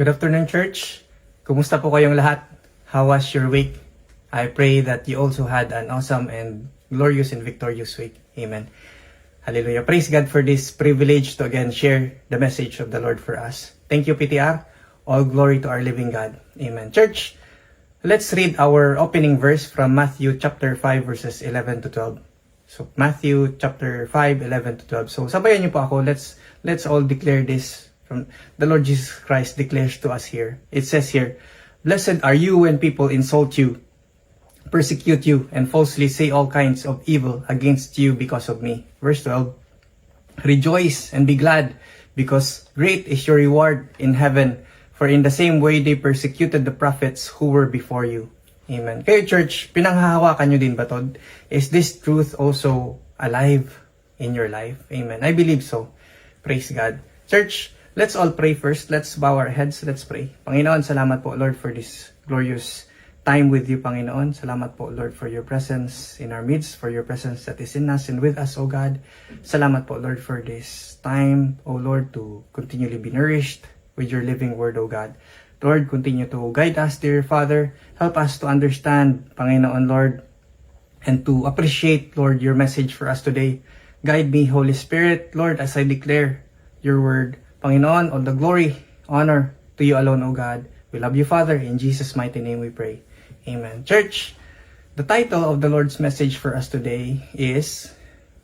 Good afternoon, church. Kumusta po kayong lahat? How was your week? I pray that you also had an awesome and glorious and victorious week. Amen. Hallelujah. Praise God for this privilege to again share the message of the Lord for us. Thank you, PTR. All glory to our living God. Amen. Church, let's read our opening verse from Matthew chapter 5 verses 11 to 12. So Matthew chapter 5, 11 to 12. So sabayan niyo po ako. Let's all declare this from the Lord Jesus Christ declares to us here. It says here, "Blessed are you when people insult you, persecute you, and falsely say all kinds of evil against you because of me." Verse 12, "Rejoice and be glad, because great is your reward in heaven, for in the same way they persecuted the prophets who were before you." Amen. Kayo church, pinanghahawakan nyo din ba to? Is this truth also alive in your life? Amen. I believe so. Praise God. Church, let's all pray first. Let's bow our heads. Let's pray. Panginoon, salamat po, Lord, for this glorious time with you, Panginoon. Salamat po, Lord, for your presence in our midst, for your presence that is in us and with us, O God. Salamat po, Lord, for this time, O Lord, to continually be nourished with your living word, O God. Lord, continue to guide us, dear Father. Help us to understand, Panginoon, Lord, and to appreciate, Lord, your message for us today. Guide me, Holy Spirit, Lord, as I declare your word. Panginoon, all the glory, honor to you alone, O God. We love you, Father. In Jesus' mighty name we pray. Amen. Church, the title of the Lord's message for us today is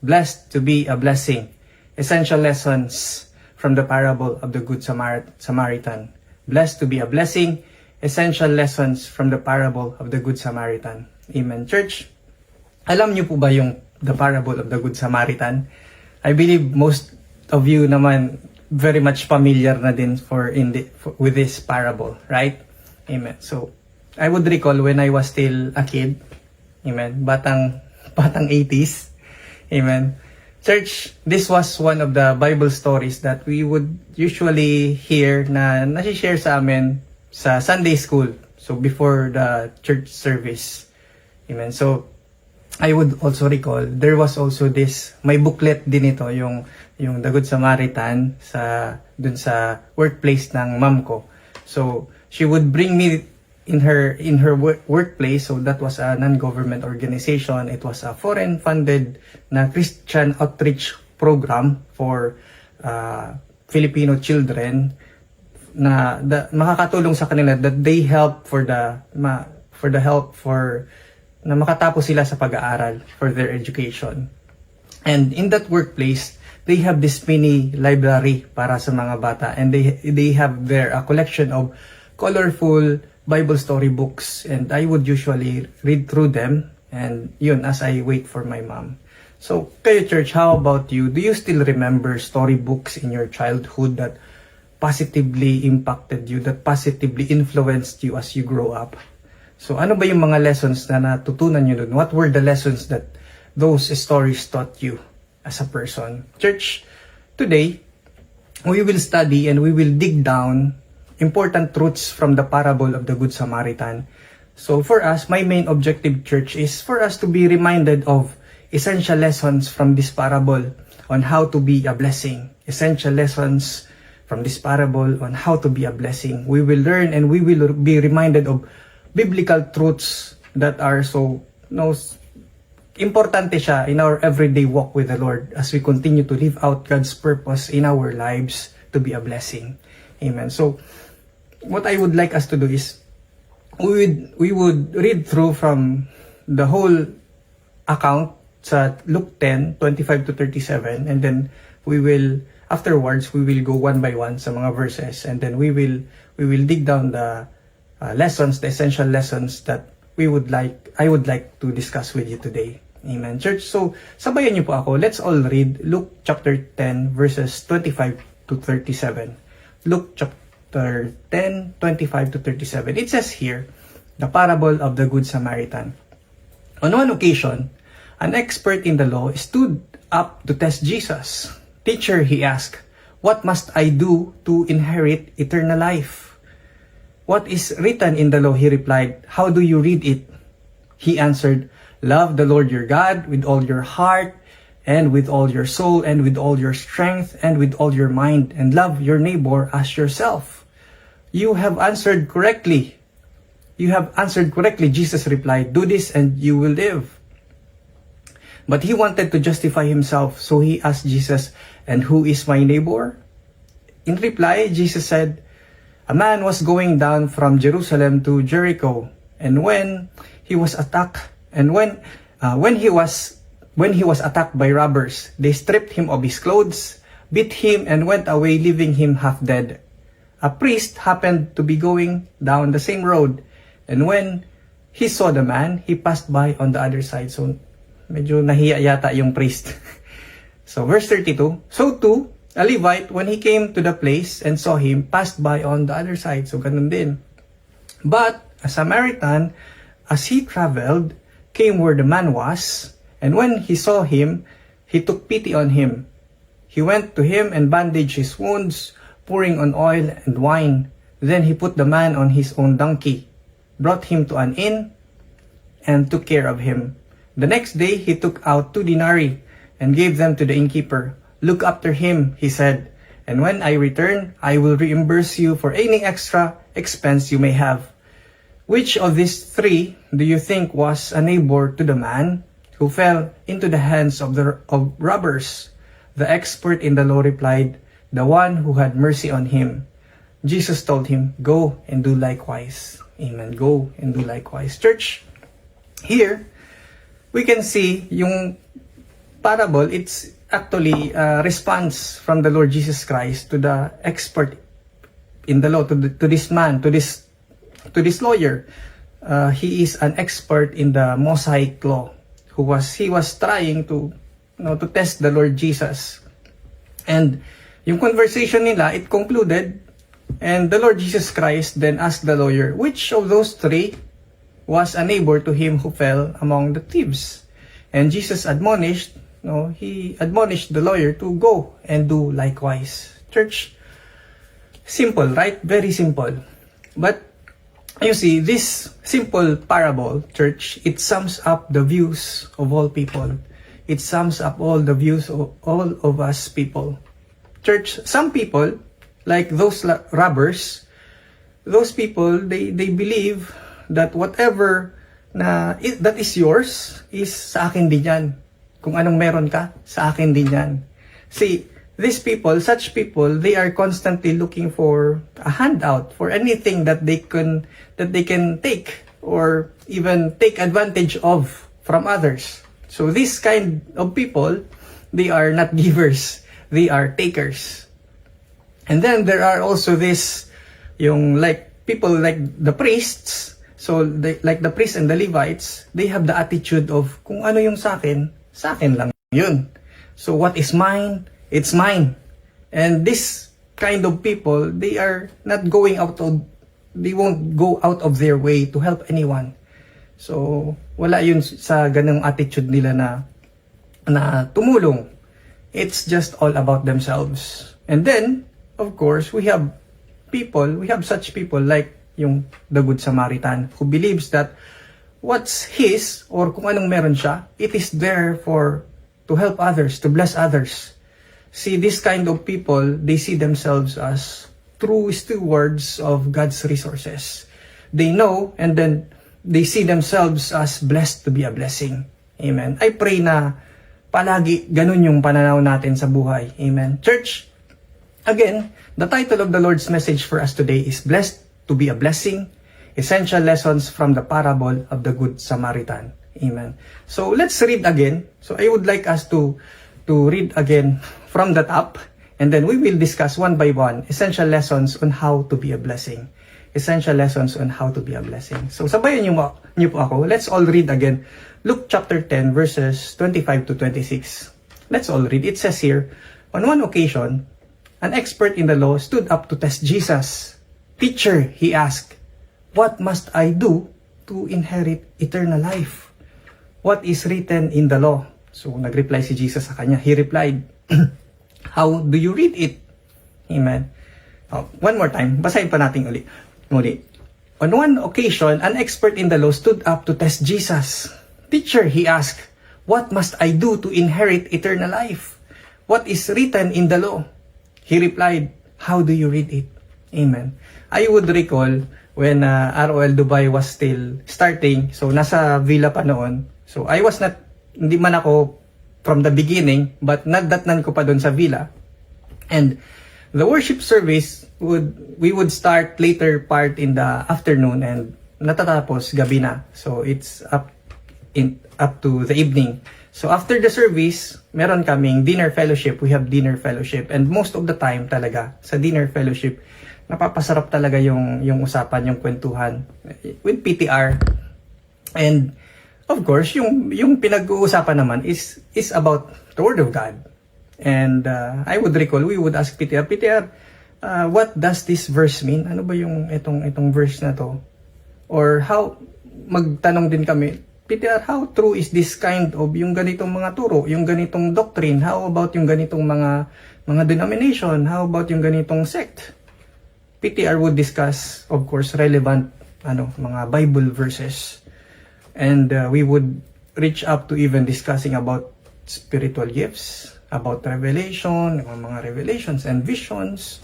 Blessed to be a Blessing. Essential Lessons from the Parable of the Good Samaritan. Blessed to be a blessing. Essential lessons from the parable of the Good Samaritan. Amen. Church, alam niyo po ba yung the parable of the Good Samaritan? I believe most of you naman very much familiar na din with this parable, right? Amen. So, I would recall when I was still a kid. Amen. Batang 80s. Amen. Church, this was one of the Bible stories that we would usually hear na nasi-share sa amin sa Sunday school. So before the church service. Amen. So I would also recall there was also this, may booklet din ito, yung The Good Samaritan dun sa workplace ng mom ko. So she would bring me in her workplace. So that was a non-government organization. It was a foreign funded na Christian outreach program for Filipino children na makakatulong sa kanila, that they help na makatapos sila sa pag-aaral for their education. And in that workplace, they have this mini library para sa mga bata, and they have there a collection of colorful Bible story books, and I would usually read through them, and yun, as I wait for my mom. So, kayo church, how about you? Do you still remember story books in your childhood that positively impacted you, that positively influenced you as you grow up? So, ano ba yung mga lessons na natutunan nyo dun? What were the lessons that those stories taught you as a person? Church, today, we will study and we will dig down important truths from the parable of the Good Samaritan. So for us, my main objective, church, is for us to be reminded of essential lessons from this parable on how to be a blessing. Essential lessons from this parable on how to be a blessing. We will learn and we will be reminded of biblical truths that are so importante siya in our everyday walk with the Lord as we continue to live out God's purpose in our lives to be a blessing. Amen. So, what I would like us to do is, we would read through from the whole account sa Luke 10, 25 to 37, and then afterwards, we will go one by one sa mga verses, and then we will dig down the lessons, the essential lessons that I would like to discuss with you today. Amen. Church, so sabayan niyo po ako. Let's all read Luke chapter 10, verses 25 to 37. Luke chapter 10, 25 to 37. It says here, the parable of the Good Samaritan. On one occasion, an expert in the law stood up to test Jesus. "Teacher," he asked, "what must I do to inherit eternal life?" "What is written in the law?" he replied. "How do you read it?" He answered, "Love the Lord your God with all your heart, and with all your soul, and with all your strength, and with all your mind, and love your neighbor as yourself." You have answered correctly. You have answered correctly, Jesus replied. Do this and you will live. But he wanted to justify himself, so he asked Jesus, and who is my neighbor? In reply, Jesus said, a man was going down from Jerusalem to Jericho, and when he was attacked by robbers, they stripped him of his clothes, beat him, and went away, leaving him half dead. A priest happened to be going down the same road, and when he saw the man, he passed by on the other side. So, medyo nahiya yata yung priest. So, verse 32, so too, a Levite, when he came to the place and saw him, passed by on the other side. So, ganun din. But, a Samaritan, as he traveled, came where the man was, and when he saw him, he took pity on him. He went to him and bandaged his wounds, pouring on oil and wine. Then he put the man on his own donkey, brought him to an inn, and took care of him. The next day he took out 2 denarii and gave them to the innkeeper. Look after him, he said, and when I return, I will reimburse you for any extra expense you may have. Which of these 3 do you think was a neighbor to the man who fell into the hands of robbers? The expert in the law replied, the one who had mercy on him. Jesus told him, go and do likewise. Amen. Go and do likewise. Church, here, we can see yung parable, it's actually a response from the Lord Jesus Christ to the expert in the law, to this man, to this lawyer. He is an expert in the Mosaic law. He was trying to test the Lord Jesus. And yung conversation nila, it concluded, and the Lord Jesus Christ then asked the lawyer, which of those 3 was a neighbor to him who fell among the thieves? And Jesus admonished the lawyer to go and do likewise. Church, simple, right? Very simple. But you see, this simple parable, church, it sums up the views of all people. It sums up all the views of all of us people. Church, some people, like those robbers, those people, they believe that whatever that is yours is sa akin din yan. Kung anong meron ka, sa akin din yan. See, these people, such people, they are constantly looking for a handout, for anything that they can take or even take advantage of from others. So this kind of people, they are not givers, they are takers. And then there are also people like the priests. So like the priests and the Levites, they have the attitude of kung ano yung sa akin lang yun. So what is mine, it's mine. And this kind of people, they are not they won't go out of their way to help anyone. So wala yun sa ganung attitude nila na tumulong. It's just all about themselves. And then, of course, we have such people like the Good Samaritan who believes that what's his or kung anong meron siya, it is there to help others, to bless others. See, this kind of people, they see themselves as true stewards of God's resources. They know, and then they see themselves as blessed to be a blessing. Amen. I pray na palagi ganun yung pananaw natin sa buhay. Amen. Church, again, the title of the Lord's message for us today is Blessed to be a Blessing, Essential Lessons from the Parable of the Good Samaritan. Amen. So let's read again. So I would like us to read again from the top, and then we will discuss one by one essential lessons on how to be a blessing. Essential lessons on how to be a blessing. So sabayan niyo po ako. Let's all read again. Luke chapter 10 verses 25 to 26. Let's all read. It says here, on one occasion, an expert in the law stood up to test Jesus. Teacher, he asked, what must I do to inherit eternal life? What is written in the law? So nagreply si Jesus sa kanya. He replied, how do you read it? Amen. One more time. Basahin pa natin uli. On one occasion, an expert in the law stood up to test Jesus. Teacher, he asked, what must I do to inherit eternal life? What is written in the law? He replied, how do you read it? Amen. I would recall when ROL Dubai was still starting, so nasa villa pa noon. So I was not, hindi man ako from the beginning, but nadatnan ko pa doon sa villa. And the worship service we would start later part in the afternoon and natatapos gabi na. So it's up to the evening. So after the service, meron kaming dinner fellowship. We have dinner fellowship, and most of the time talaga sa dinner fellowship, napapasarap talaga yung usapan, yung kwentuhan with PTR. And of course, yung pinag-uusapan naman is about the Word of God. And I would recall, we would ask PTR, what does this verse mean? Ano ba yung itong verse na to? Or how, magtanong din kami, PTR, how true is this kind of yung ganitong mga turo, yung ganitong doctrine? How about yung ganitong mga denomination? How about yung ganitong sect? PTR would discuss, of course, relevant mga Bible verses. And we would reach up to even discussing about spiritual gifts, about revelation, mga revelations and visions,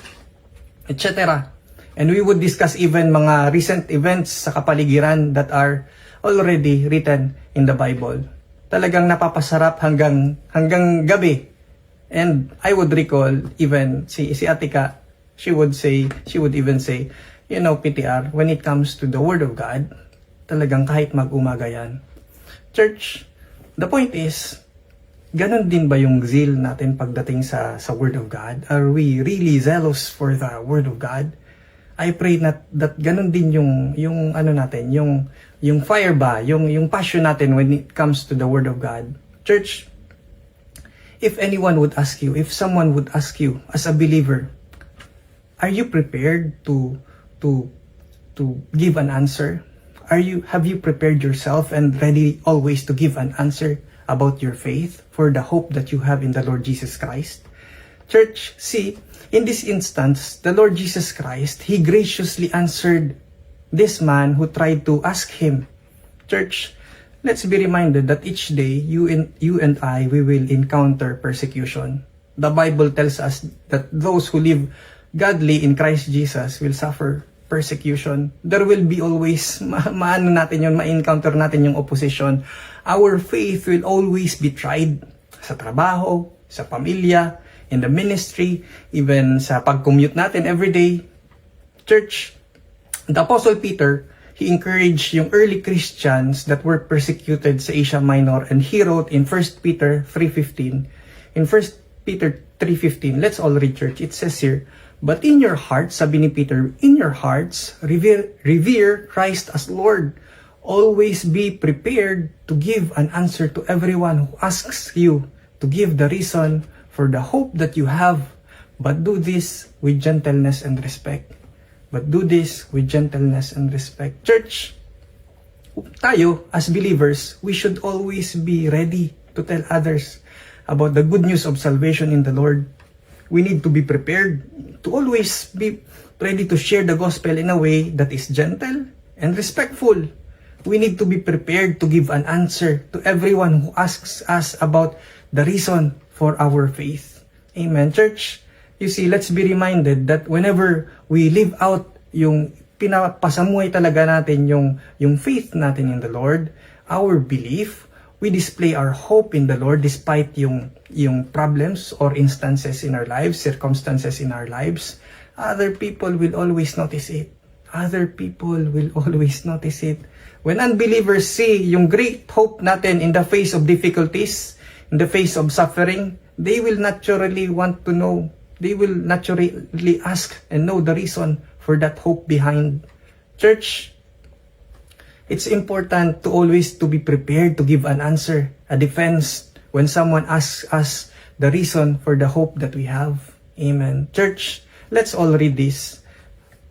etc. And we would discuss even mga recent events sa kapaligiran that are already written in the Bible. Talagang napapasarap hanggang gabi. And I would recall even si Atika, she would even say, PTR, when it comes to the Word of God, talagang kahit mag-umaga yan. Church, the point is, ganon din ba yung zeal natin pagdating sa Word of God? Are we really zealous for the Word of God? I pray that ganon din yung natin, yung fire ba, yung passion natin when it comes to the Word of God. Church, if anyone would ask you, if someone would ask you as a believer, are you prepared to give an answer? Have you prepared yourself and ready always to give an answer about your faith for the hope that you have in the Lord Jesus Christ? Church, see, in this instance, the Lord Jesus Christ, He graciously answered this man who tried to ask Him. Church, let's be reminded that each day, you and I, we will encounter persecution. The Bible tells us that those who live godly in Christ Jesus will suffer persecution. There will be always, ma-encounter natin yung opposition. Our faith will always be tried sa trabaho, sa pamilya, in the ministry, even sa pag-commute natin every day. Church, the Apostle Peter, he encouraged yung early Christians that were persecuted sa Asia Minor, and he wrote in 1 Peter 3:15. In 1 Peter 3:15, let's all read, church. It says here, "But in your hearts," sabi ni Peter, "in your hearts, revere Christ as Lord. Always be prepared to give an answer to everyone who asks you to give the reason for the hope that you have, but do this with gentleness and respect." But do this with gentleness and respect. Church, tayo as believers, we should always be ready to tell others about the good news of salvation in the Lord. We need to be prepared to always be ready to share the gospel in a way that is gentle and respectful. We need to be prepared to give an answer to everyone who asks us about the reason for our faith. Amen, church. You see, let's be reminded that whenever we live out yung pinapasamuhay talaga natin yung faith natin in the Lord, our belief, we display our hope in the Lord despite yung problems or instances in our lives, circumstances in our lives. Other people will always notice it. Other people will always notice it. When unbelievers see yung great hope natin in the face of difficulties, in the face of suffering, they will naturally want to know. They will naturally ask and know the reason for that hope behind. Church, it's important to always to be prepared to give an answer, a defense when someone asks us the reason for the hope that we have. Amen. Church, let's all read this.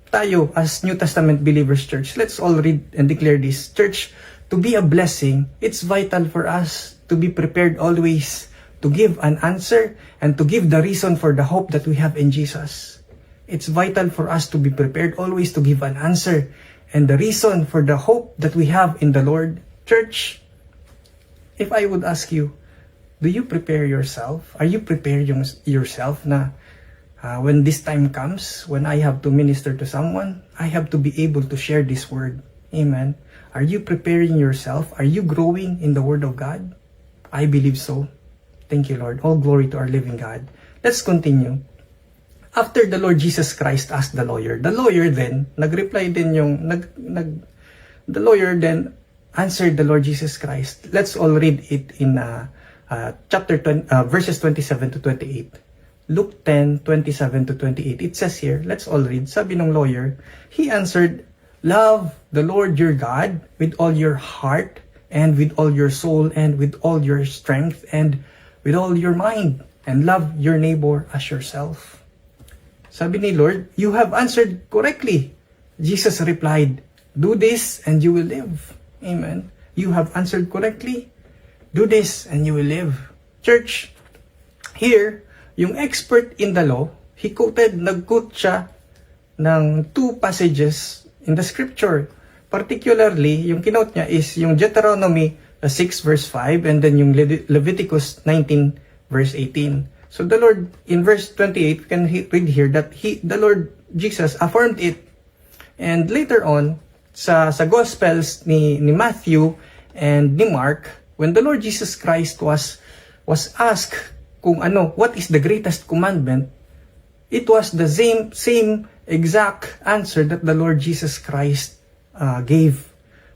Tayo as New Testament believers, church, let's all read and declare this. Church, to be a blessing, it's vital for us to be prepared always to give an answer and to give the reason for the hope that we have in Jesus. It's vital for us to be prepared always to give an answer and the reason for the hope that we have in the Lord. Church, if I would ask you, do you prepare yourself? Are you prepared yourself na when this time comes, when I have to minister to someone, I have to be able to share this word. Amen. Are you preparing yourself? Are you growing in the Word of God? I believe so. Thank you, Lord. All glory to our living God. Let's continue. After the Lord Jesus Christ asked the lawyer then, nag-reply din yung, the lawyer then answered the Lord Jesus Christ. Let's all read it in chapter 20, verses 27 to 28. Luke 10, 27 to 28. It says here, let's all read. Sabi ng lawyer, he answered, love the Lord your God with all your heart and with all your soul and with all your strength and with all your mind, and love your neighbor as yourself. Sabi ni Lord, you have answered correctly. Jesus replied, do this and you will live. Amen. You have answered correctly. Do this and you will live. Church, here, yung expert in the law, nag-quote siya ng two passages in the scripture. Particularly, yung kinote niya is yung Deuteronomy 6 verse 5 and then yung Leviticus 19 verse 18. So the Lord, in verse 28, we can read here that the Lord Jesus affirmed it. And later on, sa Gospels ni Matthew and ni Mark, when the Lord Jesus Christ was asked kung what is the greatest commandment, it was the same exact answer that the Lord Jesus Christ gave.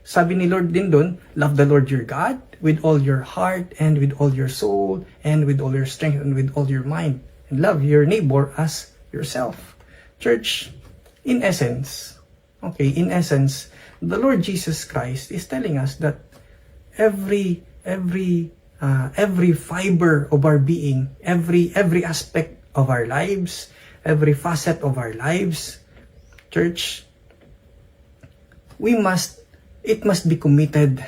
Sabi ni Lord din doon, love the Lord your God with all your heart and with all your soul and with all your strength and with all your mind. And love your neighbor as yourself. Church, in essence, the Lord Jesus Christ is telling us that every fiber of our being, every aspect of our lives, every facet of our lives, church, it must be committed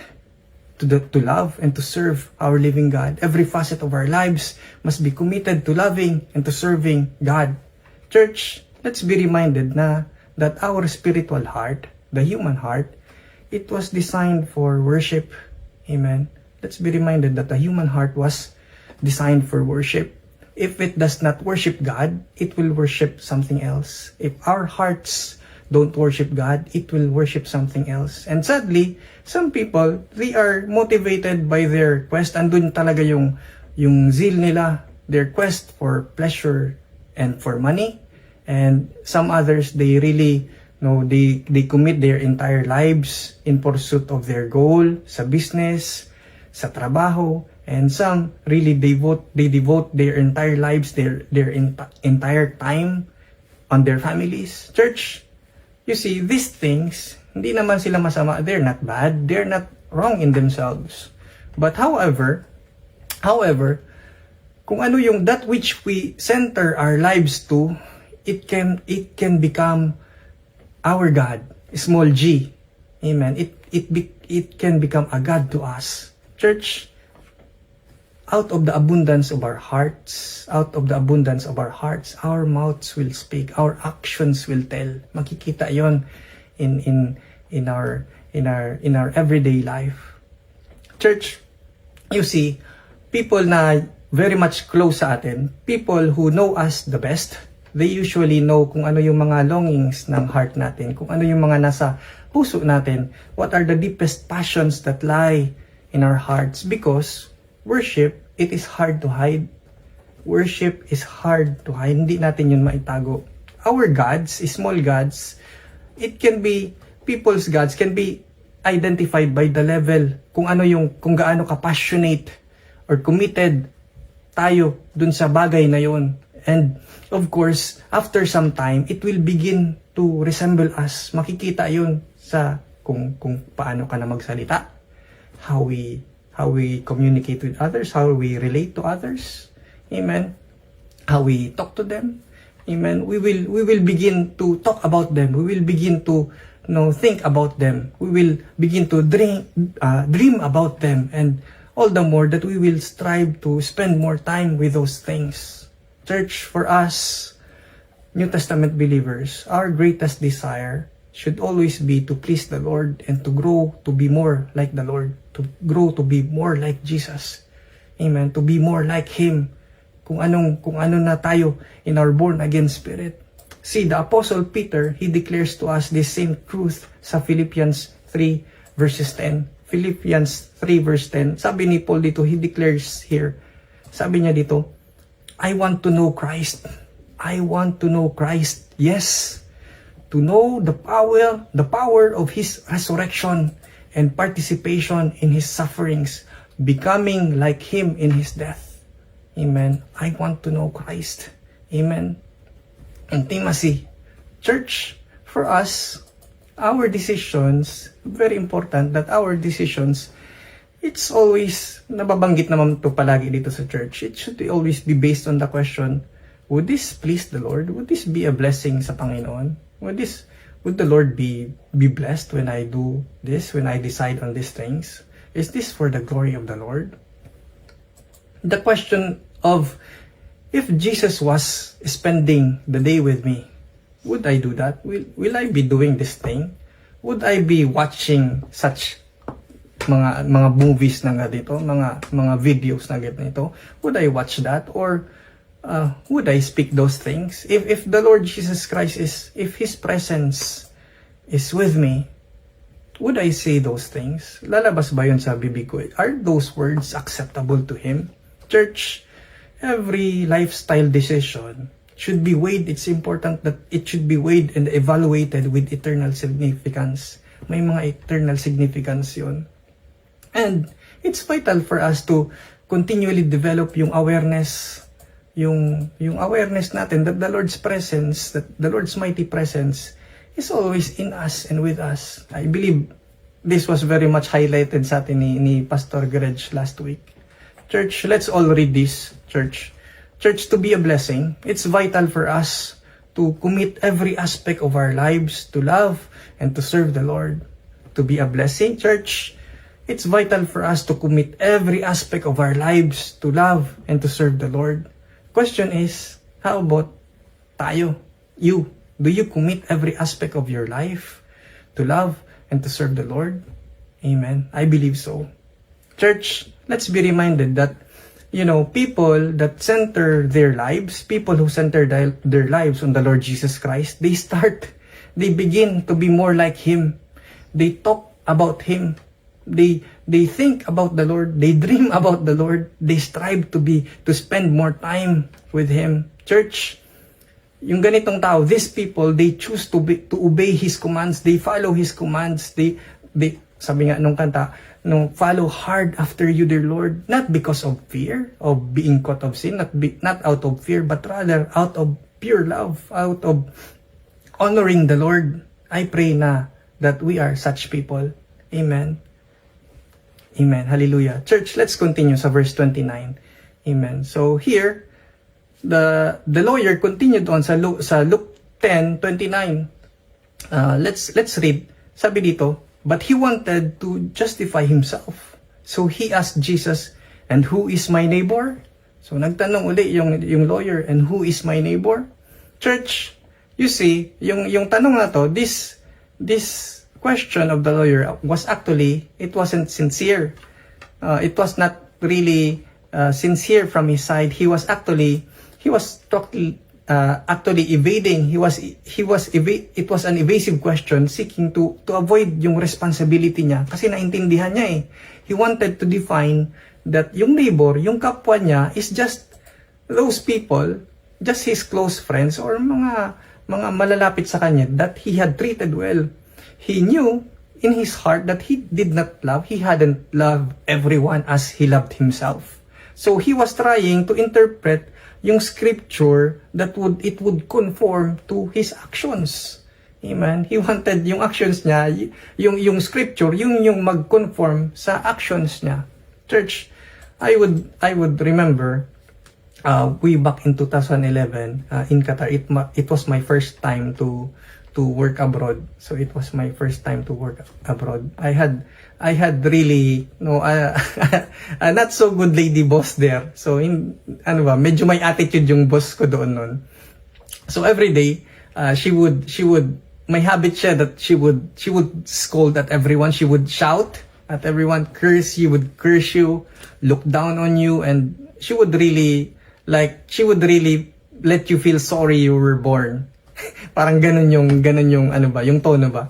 to love and to serve our living God. Every facet of our lives must be committed to loving and to serving God. Church, let's be reminded that our spiritual heart, the human heart, it was designed for worship. Amen. Let's be reminded that the human heart was designed for worship. If it does not worship God, it will worship something else. If our hearts don't worship God, it will worship something else. And sadly, some people, they are motivated by their quest. Andun talaga yung zeal nila, their quest for pleasure and for money. And some others, they really, they commit their entire lives in pursuit of their goal, sa business, sa trabaho. And some really devote their entire lives, their entire time on their families. Church, you see, these things, hindi naman sila masama. They're not bad. They're not wrong in themselves. But however, kung ano yung that which we center our lives to, it can become our God, small g. Amen. It can become a God to us. Church, out of the abundance of our hearts, our mouths will speak, our actions will tell. Makikita 'yon in our everyday life. Church, you see, people na very much close sa atin, people who know us the best, they usually know kung ano yung mga longings ng heart natin, kung ano yung mga nasa puso natin, what are the deepest passions that lie in our hearts. Because worship, it is hard to hide. Worship is hard to hide. Hindi natin yun maitago. Our gods, small gods, it can be, people's gods can be identified by the level, kung gaano ka-passionate or committed tayo dun sa bagay na yun. And of course, after some time, it will begin to resemble us. Makikita yun sa kung paano ka na magsalita, how we communicate with others, how we relate to others. Amen. How we talk to them. Amen. We will begin to talk about them. We will begin to think about them. We will begin to dream about them, and all the more that we will strive to spend more time with those things. Church, for us, New Testament believers, our greatest desire should always be to please the Lord and to grow to be more like the Lord, to grow to be more like Jesus. Amen. To be more like Him. kung ano na tayo in our born again spirit. See, the Apostle Peter, he declares to us this same truth sa Philippians 3 verses 10. Philippians 3 verse 10. Sabi ni Paul dito, he declares here, sabi niya dito, I want to know Christ. I want to know Christ. Yes, to know the power of His resurrection and participation in His sufferings, becoming like Him in His death. Amen. I want to know Christ. Amen. Intimacy. Church, for us, our decisions, very important that our decisions, it's always, nababanggit naman ito palagi dito sa church, it should always be based on the question, would this please the Lord? Would this be a blessing sa Panginoon? Would the Lord be blessed when I do this, when I decide on these things? Is this for the glory of the Lord? The question of, if Jesus was spending the day with me, would I do that? Will I be doing this thing? Would I be watching such mga movies na ganito, mga videos na ganito? Would I watch that? Or would I speak those things? If the Lord Jesus Christ if His presence is with me, would I say those things? Lalabas ba yun sa bibig ko? Are those words acceptable to Him? Church, every lifestyle decision should be weighed. It's important that it should be weighed and evaluated with eternal significance. May mga eternal significance yun. And it's vital for us to continually develop yung awareness, yung awareness natin that the Lord's presence, that the Lord's mighty presence is always in us and with us. I believe this was very much highlighted sa atin ni Pastor Greg last week. Church, let's all read this, church. Church, to be a blessing, it's vital for us to commit every aspect of our lives to love and to serve the Lord. To be a blessing, church, it's vital for us to commit every aspect of our lives to love and to serve the Lord. Question is, how about tayo? You, do you commit every aspect of your life to love and to serve the Lord? Amen. I believe so. Church, let's be reminded that, people that center their lives, people who center their lives on the Lord Jesus Christ, they begin to be more like Him. They talk about Him. They think about the Lord. They dream about the Lord. They strive to spend more time with Him. Church, yung ganitong tao, these people, they choose to obey His commands. They follow His commands. They sabi nga nung kanta, follow hard after you, dear Lord, not because of fear of being caught of sin, not out of fear, but rather out of pure love, out of honoring the Lord. I pray that we are such people. Amen. Amen. Hallelujah. Church, let's continue sa verse 29. Amen. So here, the lawyer continued on sa Luke 10:29. Let's read. Sabi dito, but he wanted to justify himself. So he asked Jesus, and who is my neighbor? So nagtanong uli yung lawyer, and who is my neighbor? Church, you see, yung tanong na to, this question of the lawyer was actually, it wasn't sincere. It was not really sincere from his side. He was actually evading. It was an evasive question, seeking to avoid yung responsibility niya, kasi naintindihan niya eh. He wanted to define that yung neighbor, yung kapwa niya, is just those people, just his close friends or mga malalapit sa kanya that he had treated well. He knew in his heart that he hadn't loved everyone as he loved himself. So he was trying to interpret yung scripture that it would conform to his actions. Amen. He wanted yung actions niya, yung scripture, yung mag-conform sa actions niya. Church, I would remember way back in 2011 in Qatar. It was my first time to work abroad. So it was my first time to work abroad. I had really not so good lady boss there. So medyo may attitude yung boss ko doon noon. So every day she would may habit siya that she would scold at everyone. She would shout at everyone, curse you, look down on you, and she would really Like, she would really let you feel sorry you were born. Parang ganun yung ano ba, yung tono ba.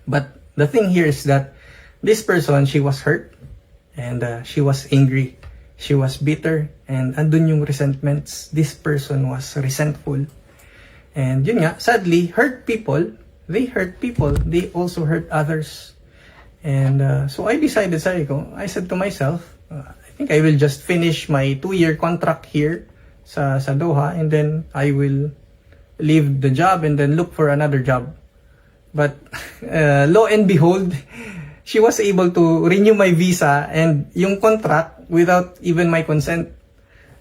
But the thing here is that this person, she was hurt and she was angry. She was bitter and andun yung resentments. This person was resentful. And yun nga, sadly, they hurt people. They also hurt others. And so I decided, I said to myself, I think I will just finish my 2-year contract here sa Doha, and then I will leave the job and then look for another job. But lo and behold, she was able to renew my visa and yung contract without even my consent.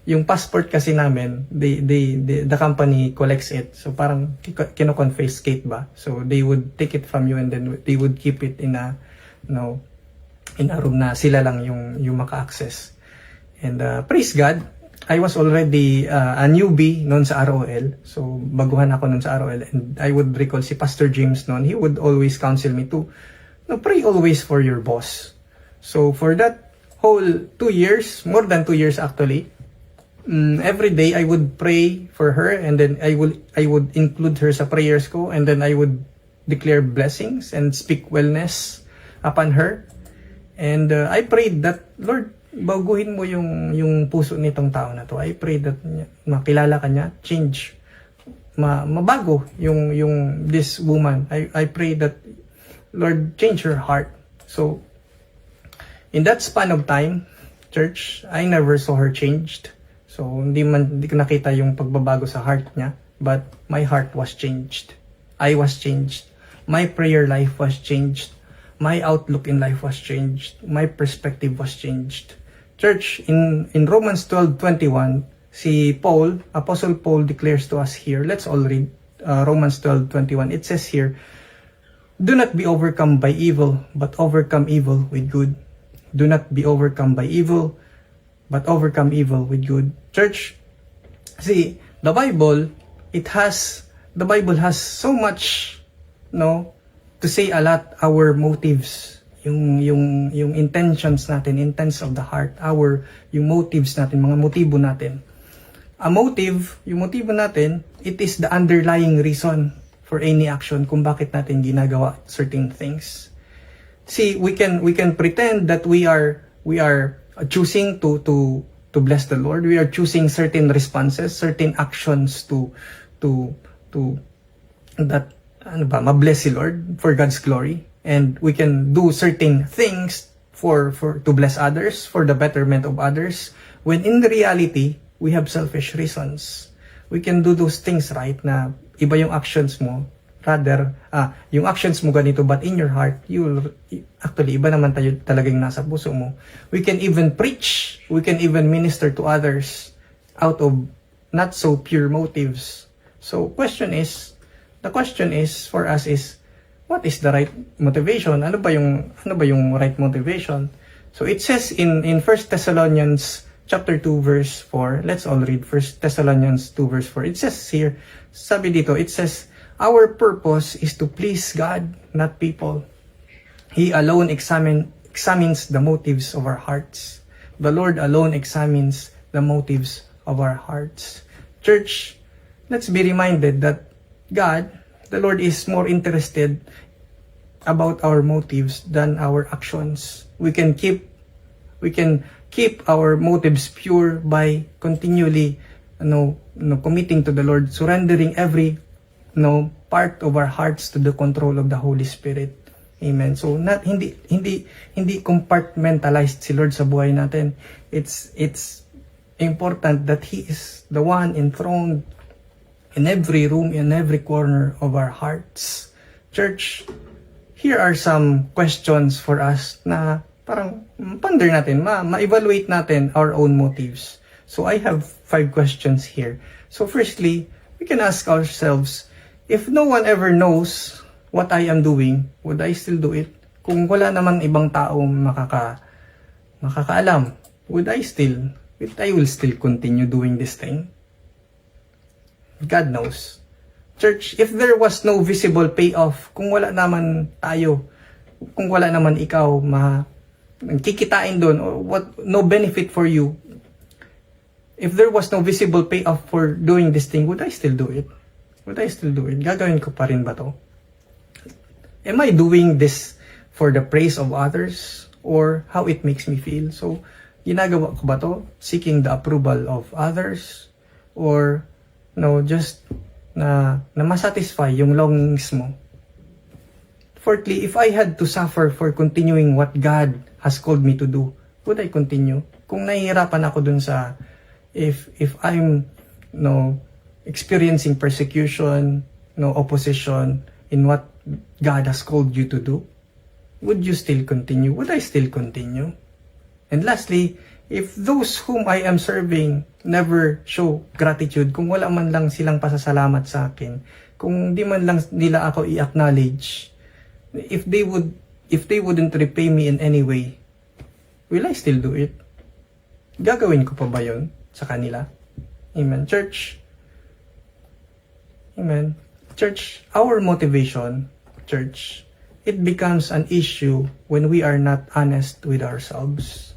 Yung passport kasi namin, the company collects it. So parang kino-confiscate ba? So they would take it from you and then they would keep it in a room na sila lang yung maka-access. And praise God, I was already a newbie noon sa ROL. So baguhan ako noon sa ROL, and I would recall si Pastor James noon, he would always counsel me to pray always for your boss. So for that whole 2 years, more than 2 years actually, every day I would pray for her, and then I would include her sa prayers ko, and then I would declare blessings and speak wellness upon her. And I prayed that, Lord, baguhin mo yung puso nitong tao na to. I pray that makilala ka niya, change, mabago yung this woman. I pray that, Lord, change her heart. So in that span of time, church, I never saw her changed. So hindi ko nakita yung pagbabago sa heart niya, but my heart was changed. I was changed. My prayer life was changed. My outlook in life was changed. My perspective was changed. Church, in Romans 12:21, si Paul, Apostle Paul declares to us here, let's all read Romans 12:21. It says here, do not be overcome by evil, but overcome evil with good. Do not be overcome by evil, but overcome evil with good. Church, see, the Bible has so much, to say a lot, our motives, yung intentions natin, intents of the heart, yung motives natin, mga motibo natin. Yung motibo natin, it is the underlying reason for any action kung bakit natin ginagawa certain things. See, we can pretend that we are choosing to bless the Lord. We are choosing certain responses, certain actions to that ma-bless si Lord for God's glory. And we can do certain things to bless others, for the betterment of others, when in the reality, we have selfish reasons. We can do those things, right, na iba yung actions mo, rather, yung actions mo ganito, but in your heart, actually, iba naman talagang nasa puso mo. We can even preach, we can even minister to others out of not so pure motives. So, the question is for us is, what is the right motivation? Ano ba yung right motivation? So it says in 1 Thessalonians chapter 2 verse 4. Let's all read 1 Thessalonians 2 verse 4. It says here, sabi dito, it says, our purpose is to please God, not people. He alone examines the motives of our hearts. The Lord alone examines the motives of our hearts. Church, let's be reminded that God, the Lord, is more interested about our motives than our actions. We can keep our motives pure by continually committing to the Lord, surrendering every part of our hearts to the control of the Holy Spirit. Amen. So hindi compartmentalized si Lord sa buhay natin. It's important that He is the one enthroned in every room, in every corner of our hearts. Church, here are some questions for us na parang ponder natin, ma-evaluate natin our own motives. So I have 5 questions here. So firstly, we can ask ourselves, if no one ever knows what I am doing, would I still do it? Kung wala namang ibang tao makakaalam, would I will still continue doing this thing? God knows. Church, if there was no visible payoff, kung wala naman ikaw kikitain doon, or no benefit for you, If there was no visible payoff for doing this thing, would I still do it? Would I still do it? Gagawin ko pa rin ba to? Am I doing this for the praise of others or how it makes me feel? So, ginagawa ko ba to? Seeking the approval of others? Or, no, just na masatisfy yung longings mo? Fourthly, if I had to suffer for continuing what God has called me to do, would I continue? Kung nahihirapan ako dun sa if I'm experiencing persecution, opposition in what God has called you to do, would you still continue? Would I still continue? And lastly, if those whom I am serving never show gratitude, kung wala man lang silang pasasalamat sa akin, kung di man lang nila ako i-acknowledge, if they wouldn't repay me in any way, will I still do it? Gagawin ko pa ba yun sa kanila? Amen. Church. Amen. Church, our motivation, church, it becomes an issue when we are not honest with ourselves.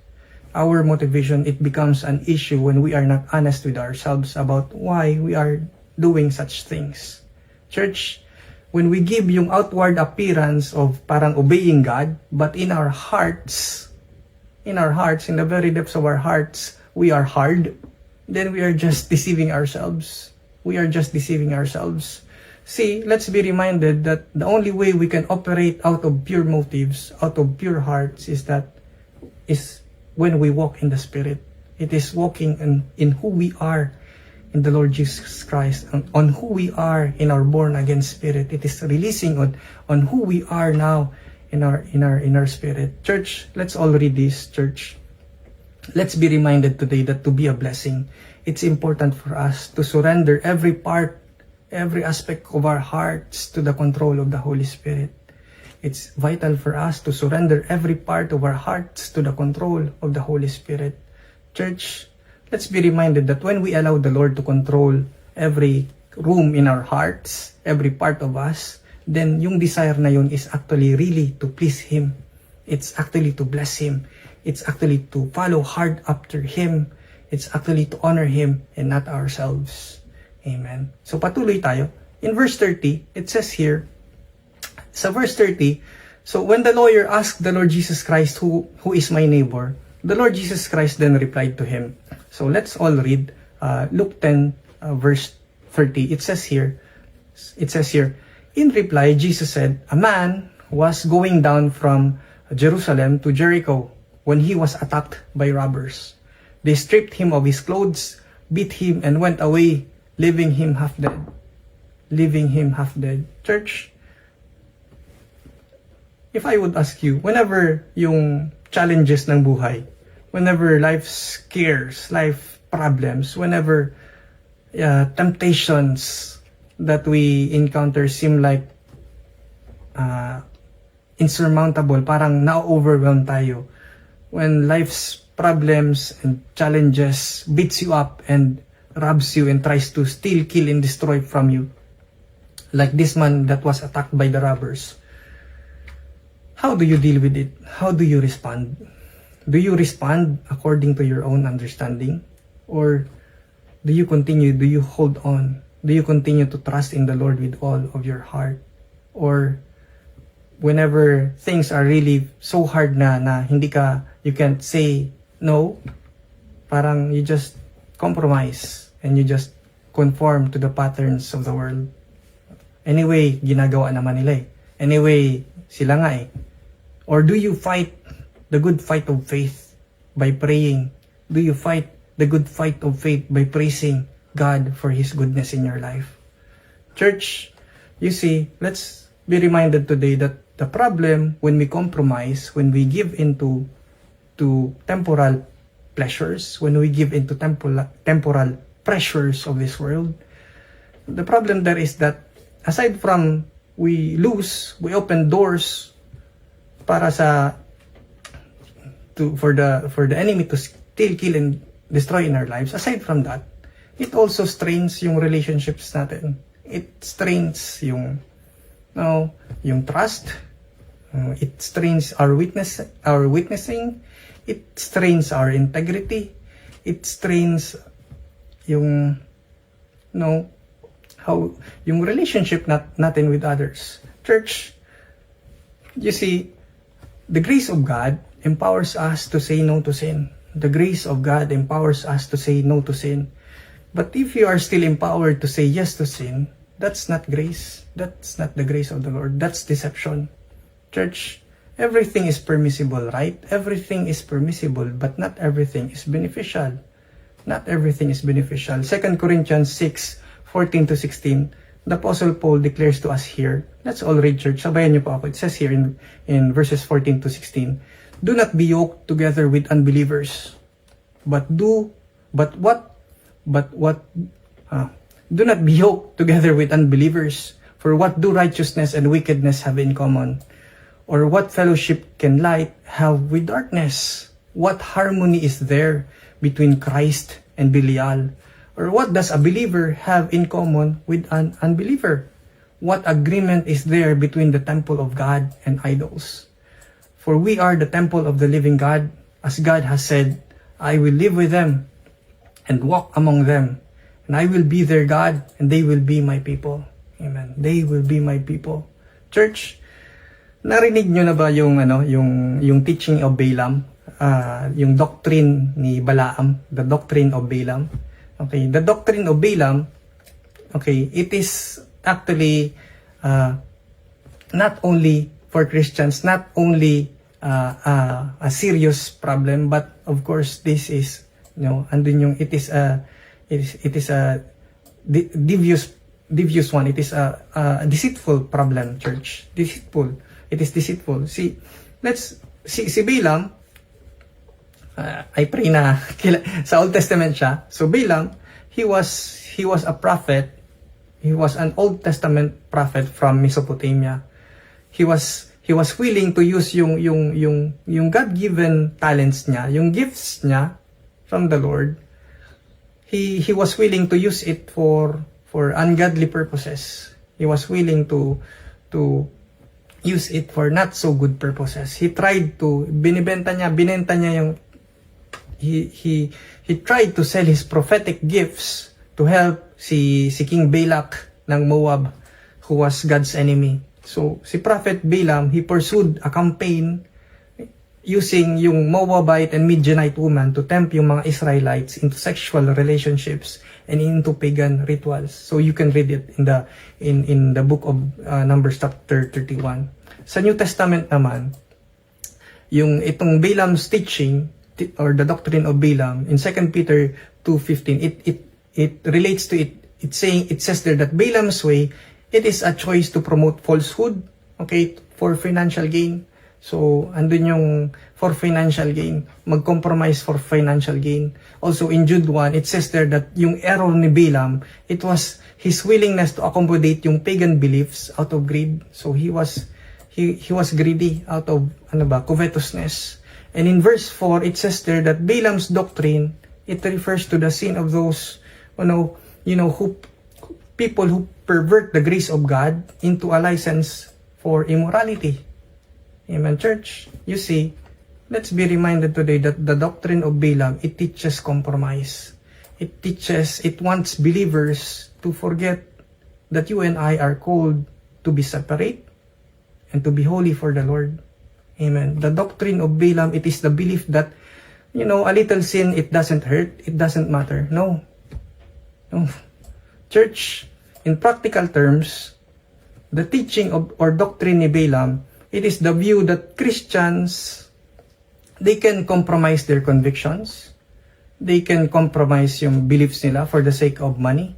Our motivation, it becomes an issue when we are not honest with ourselves about why we are doing such things. Church, when we give yung outward appearance of parang obeying God, but in our hearts, in the very depths of our hearts, we are hard, then we are just deceiving ourselves. We are just deceiving ourselves. See, let's be reminded that the only way we can operate out of pure motives, out of pure hearts, is when we walk in the Spirit. It is walking in who we are in the Lord Jesus Christ, on who we are in our born again spirit. It is releasing on who we are now in our spirit. Church, let's all read this, church. Let's be reminded today that to be a blessing, it's important for us to surrender every part, every aspect of our hearts to the control of the Holy Spirit. It's vital for us to surrender every part of our hearts to the control of the Holy Spirit. Church, let's be reminded that when we allow the Lord to control every room in our hearts, every part of us, then yung desire na yun is actually really to please Him. It's actually to bless Him. It's actually to follow hard after Him. It's actually to honor Him and not ourselves. Amen. So patuloy tayo. In verse 30, it says here, sa verse 30, so when the lawyer asked the Lord Jesus Christ, who is my neighbor, the Lord Jesus Christ then replied to him. So let's all read Luke 10, verse 30. It says here, in reply, Jesus said, a man was going down from Jerusalem to Jericho when he was attacked by robbers. They stripped him of his clothes, beat him, and went away, leaving him half dead. Church, if I would ask you, whenever yung challenges ng buhay, whenever life scares, life problems, whenever temptations that we encounter seem like insurmountable, parang na-overwhelm tayo, when life's problems and challenges beats you up and robs you and tries to steal, kill, and destroy from you, like this man that was attacked by the robbers, how do you deal with it? How do you respond? Do you respond according to your own understanding? Or do you continue, do you hold on? Do you continue to trust in the Lord with all of your heart? Or whenever things are really so hard na you can't say no, parang you just compromise and you just conform to the patterns of the world. Anyway, ginagawa naman nila eh. Anyway, sila nga eh. Or do you fight the good fight of faith by praying? Do you fight the good fight of faith by praising God for His goodness in your life? Church, you see, let's be reminded today that the problem when we compromise, when we give into temporal pleasures, when we give into temporal pressures of this world, the problem there is that aside from we open doors para for the enemy to steal, kill, and destroy in our lives. Aside from that, it also strains yung relationships natin. It strains yung trust. It strains our witnessing. It strains our integrity. It strains yung no, how yung relationship natin with others. Church, you see, the grace of God empowers us to say no to sin. The grace of God empowers us to say no to sin. But if you are still empowered to say yes to sin, that's not grace. That's not the grace of the Lord. That's deception. Church, everything is permissible, right? Everything is permissible, but not everything is beneficial. Not everything is beneficial. 2 Corinthians 6:14 to 16, the Apostle Paul declares to us here. Let's all read, church. Sabayan niyo po ako. It says here in verses 14 to 16, do not be yoked together with unbelievers, do not be yoked together with unbelievers. For what do righteousness and wickedness have in common? Or what fellowship can light have with darkness? What harmony is there between Christ and Belial? Or what does a believer have in common with an unbeliever? What agreement is there between the temple of God and idols? For we are the temple of the living God, as God has said, I will live with them and walk among them, and I will be their God, and they will be my people. Amen. They will be my people. Church, narinig nyo na ba yung teaching of Balaam, yung doctrine ni Balaam, the doctrine of Balaam? Okay, the doctrine of Balaam, okay, it is actually not only for Christians, not only a serious problem, but of course this is, andun yung it is a devious one. It is a deceitful problem, church. Deceitful. It is deceitful. Si Balaam, I pray na sa Old Testament siya. So Balaam, he was a prophet. He was an Old Testament prophet from Mesopotamia. He was willing to use yung God-given talents niya, yung gifts niya from the Lord. He was willing to use it for ungodly purposes. He was willing to use it for not so good purposes. He tried to binenta niya yung he tried to sell his prophetic gifts to help si King Balak ng Moab, who was God's enemy. So si Prophet Balaam, he pursued a campaign using yung Moabite and Midianite woman to tempt yung mga Israelites into sexual relationships and into pagan rituals. So you can read it in the book of Numbers chapter 31. Sa New Testament naman, yung itong Balaam's teaching or the doctrine of Balaam in 2 Peter 2:15, it relates to it. It says there that Balaam's way, it is a choice to promote falsehood, okay, for financial gain. So, andun yung for financial gain, mag-compromise for financial gain. Also, in Jude 1, it says there that yung error ni Balaam, it was his willingness to accommodate yung pagan beliefs out of greed. So, he was greedy out of, covetousness. And in verse 4, it says there that Balaam's doctrine, it refers to the sin of those, people who pervert the grace of God into a license for immorality. Amen, church. You see, let's be reminded today that the doctrine of Balaam, it teaches compromise. It wants believers to forget that you and I are called to be separate and to be holy for the Lord. Amen. The doctrine of Balaam, it is the belief that, a little sin, it doesn't hurt, it doesn't matter. No. Church, in practical terms, the teaching of or doctrine ni Balaam, it is the view that Christians, they can compromise their convictions. They can compromise yung beliefs nila for the sake of money,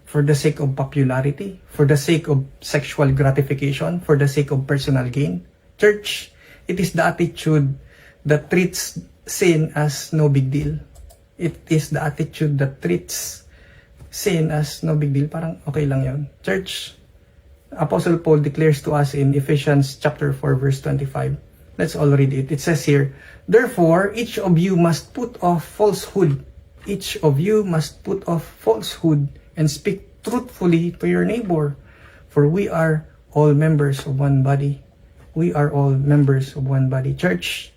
for the sake of popularity, for the sake of sexual gratification, for the sake of personal gain. Church, it is the attitude that treats sin as no big deal. It is the attitude that treats sin as no big deal. Parang okay lang yun. Church, Apostle Paul declares to us in Ephesians chapter 4 verse 25. Let's all read it. It says here, therefore, each of you must put off falsehood. Each of you must put off falsehood and speak truthfully to your neighbor. For we are all members of one body. We are all members of one body. Church,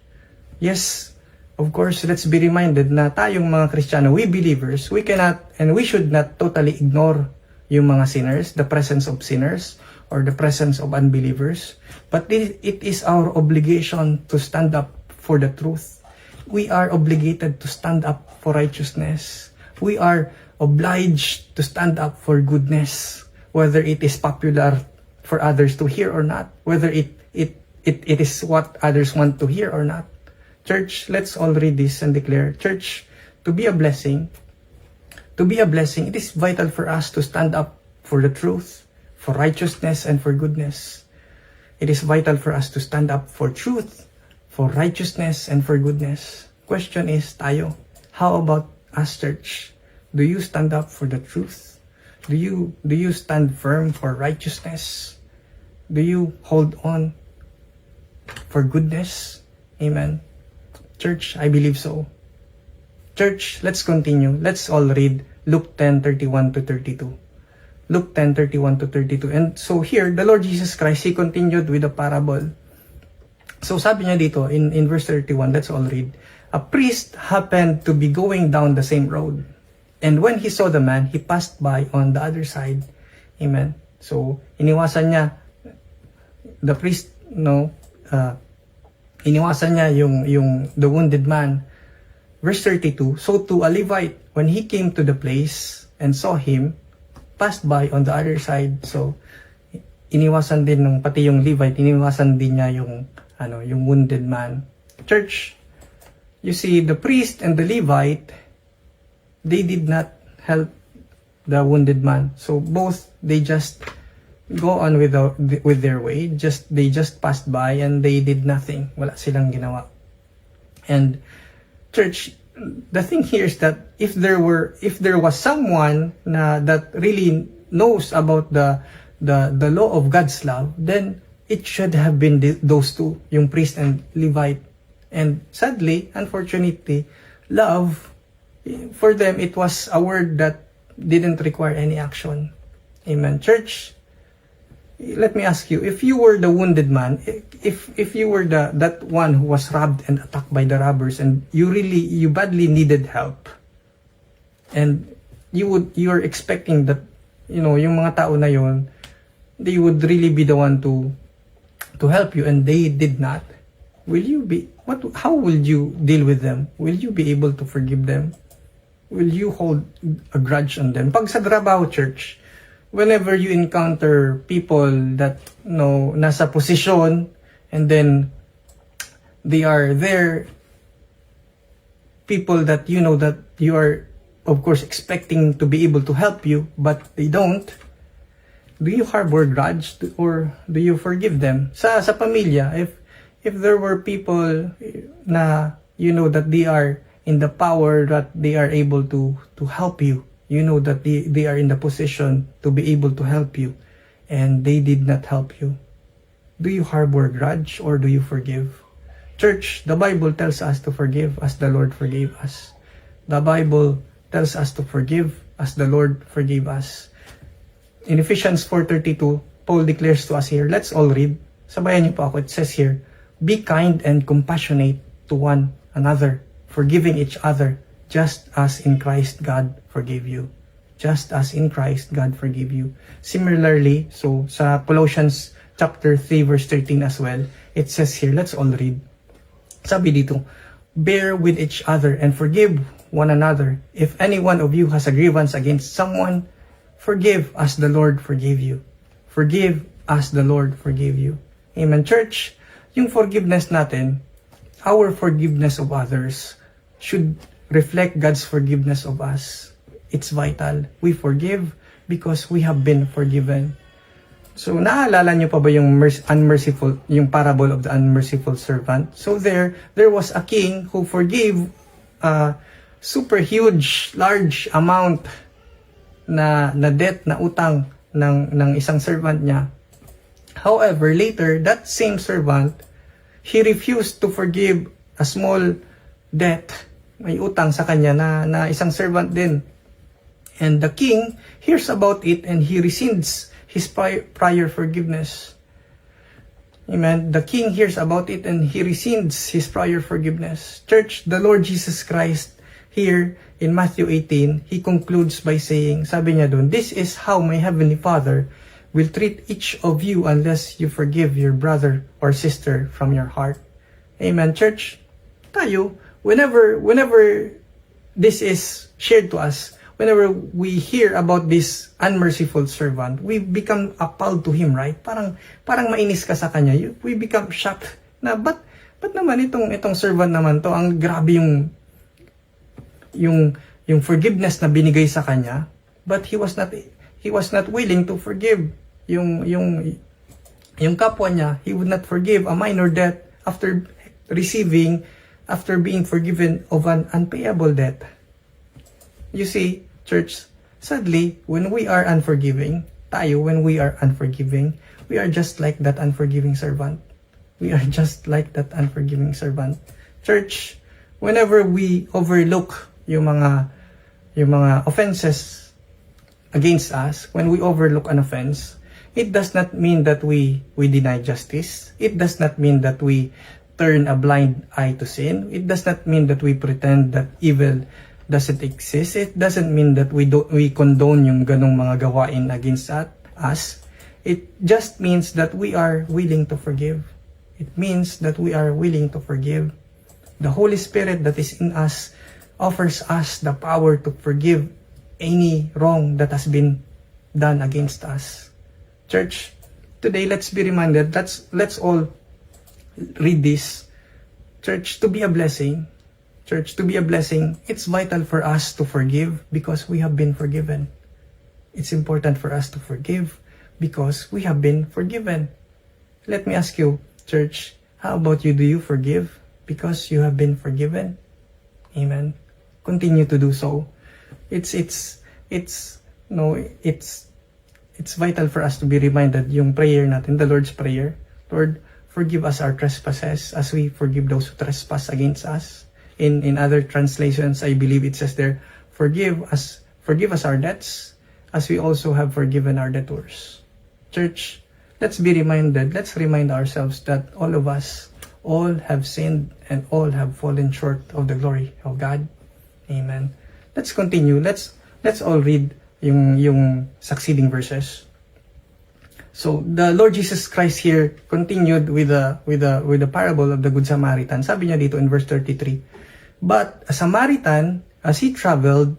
yes, of course, let's be reminded na tayong mga Kristiyano, we believers, we cannot and we should not totally ignore yung mga sinners, the presence of sinners, or the presence of unbelievers. But it is our obligation to stand up for the truth. We are obligated to stand up for righteousness. We are obliged to stand up for goodness, whether it is popular for others to hear or not, whether it is what others want to hear or not. Church, let's all read this and declare, Church, to be a blessing, it is vital for us to stand up for the truth, for righteousness, and for goodness. It is vital for us to stand up for truth, for righteousness, and for goodness. Question is, tayo, how about us, church? Do you stand up for the truth? Do you stand firm for righteousness? Do you hold on for goodness? Amen. Church, I believe so. Church, let's continue. Let's all read Luke 10:31 to 32. Luke 10:31 to 32. And so here, the Lord Jesus Christ, He continued with a parable. So sabi niya dito, in verse 31, let's all read. A priest happened to be going down the same road. And when he saw the man, he passed by on the other side. Amen. So, iniwasan niya, the priest, iniwasan niya yung the wounded man. Verse 32, so to a Levite, when he came to the place and saw him, passed by on the other side. So, iniwasan din nung pati yung Levite, iniwasan din niya yung wounded man. Church, you see, the priest and the Levite, they did not help the wounded man. So both, they just go on with their way. They just passed by and they did nothing. Wala silang ginawa. And church, the thing here is that if there was someone that really knows about the law of God's love, then it should have been those two, yung priest and Levite. And sadly, unfortunately, love, for them, it was a word that didn't require any action. Amen. Church, let me ask you, if you were the wounded man, if you were that one who was robbed and attacked by the robbers, and you badly needed help, and you're expecting that, yung mga tao na yun, they would really be the one to help you, and they did not, how will you deal with them? Will you be able to forgive them? Will you hold a grudge on them? Pag sa trabaho, church, whenever you encounter people that nasa posisyon, and then they are there, people that that you are of course expecting to be able to help you, but they don't, do you harbor grudge or do you forgive them? Sa pamilya, if there were people na that they are in the power, that they are able to help you, that they are in the position to be able to help you, and they did not help you, do you harbor grudge or do you forgive? Church, the Bible tells us to forgive as the Lord forgave us. The Bible tells us to forgive as the Lord forgave us. In Ephesians 4:32, Paul declares to us here, let's all read. Sabayan niyo po ako. It says here, be kind and compassionate to one another, forgiving each other, just as in Christ God forgave you. Just as in Christ God forgave you. Similarly, so sa Colossians chapter 3 verse 13 as well, it says here, let's all read. Sabi dito, bear with each other and forgive one another. If any one of you has a grievance against someone, forgive as the Lord forgave you. Forgive as the Lord forgave you. Amen. Church, yung forgiveness natin, our forgiveness of others should reflect God's forgiveness of us. It's vital. We forgive because we have been forgiven. So, naalala niyo pa ba yung unmerciful, yung parable of the unmerciful servant? So there was a king who forgave a super huge, large amount na debt, na utang ng isang servant niya. However, later, that same servant, he refused to forgive a small debt, may utang sa kanya na isang servant din. And the king hears about it and he rescinds his prior forgiveness. Amen. The king hears about it and he rescinds his prior forgiveness. Church, the Lord Jesus Christ here in Matthew 18, he concludes by saying, sabi niya doon, "This is how my heavenly Father will treat each of you unless you forgive your brother or sister from your heart." Amen. Church, tayo, whenever this is shared to us, whenever we hear about this unmerciful servant, we become appalled to him, right? Parang mainis ka sa kanya. We become shocked na, ba't naman itong servant naman to, ang grabe yung forgiveness na binigay sa kanya, but he was not willing to forgive yung kapwa niya. He would not forgive a minor debt after being forgiven of an unpayable debt. You see, church, sadly, when we are unforgiving, we are just like that unforgiving servant. We are just like that unforgiving servant. Church, whenever we overlook yung mga offenses against us, when we overlook an offense, it does not mean that we deny justice. It does not mean that we turn a blind eye to sin. It does not mean that we pretend that evil doesn't exist. It doesn't mean that we condone yung ganong mga gawain against us. It just means that we are willing to forgive. It means that we are willing to forgive. The Holy Spirit that is in us offers us the power to forgive any wrong that has been done against us. Church, today let's be reminded, let's all read this. Church, to be a blessing, it's vital for us to forgive because we have been forgiven. It's important for us to forgive because we have been forgiven. Let me ask you, church, how about you? Do you forgive because you have been forgiven? Amen. Continue to do so. It's vital for us to be reminded yung prayer natin, the Lord's Prayer. Lord, forgive us our trespasses as we forgive those who trespass against us. In other translations, I believe it says there, forgive us our debts as we also have forgiven our debtors. Church, let's remind ourselves that all of us, all have sinned and all have fallen short of the glory of God. Amen. Let's continue. Let's all read yung succeeding verses. So the Lord Jesus Christ here continued with the parable of the Good Samaritan. Sabi niya dito in verse 33, "But a Samaritan, as he traveled,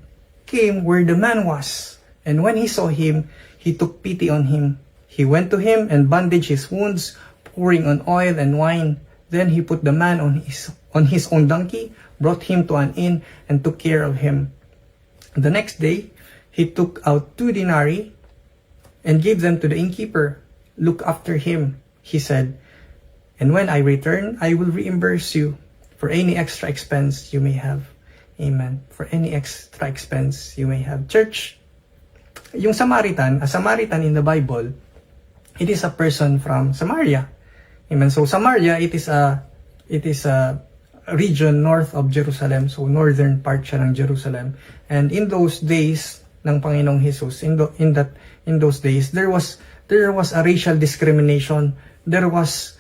came where the man was, and when he saw him, he took pity on him. He went to him and bandaged his wounds, pouring on oil and wine. Then he put the man on his own donkey, brought him to an inn, and took care of him. The next day, he took out 2 denarii and gave them to the innkeeper. 'Look after him,' he said, 'and when I return, I will reimburse you for any extra expense you may have.'" Amen. For any extra expense you may have. Church, yung Samaritan, a Samaritan in the Bible, it is a person from Samaria. Amen. So Samaria, it is a region north of Jerusalem, so northern part siya ng Jerusalem. And in those days ng Panginoong Jesus, in those days, there was a racial discrimination. There was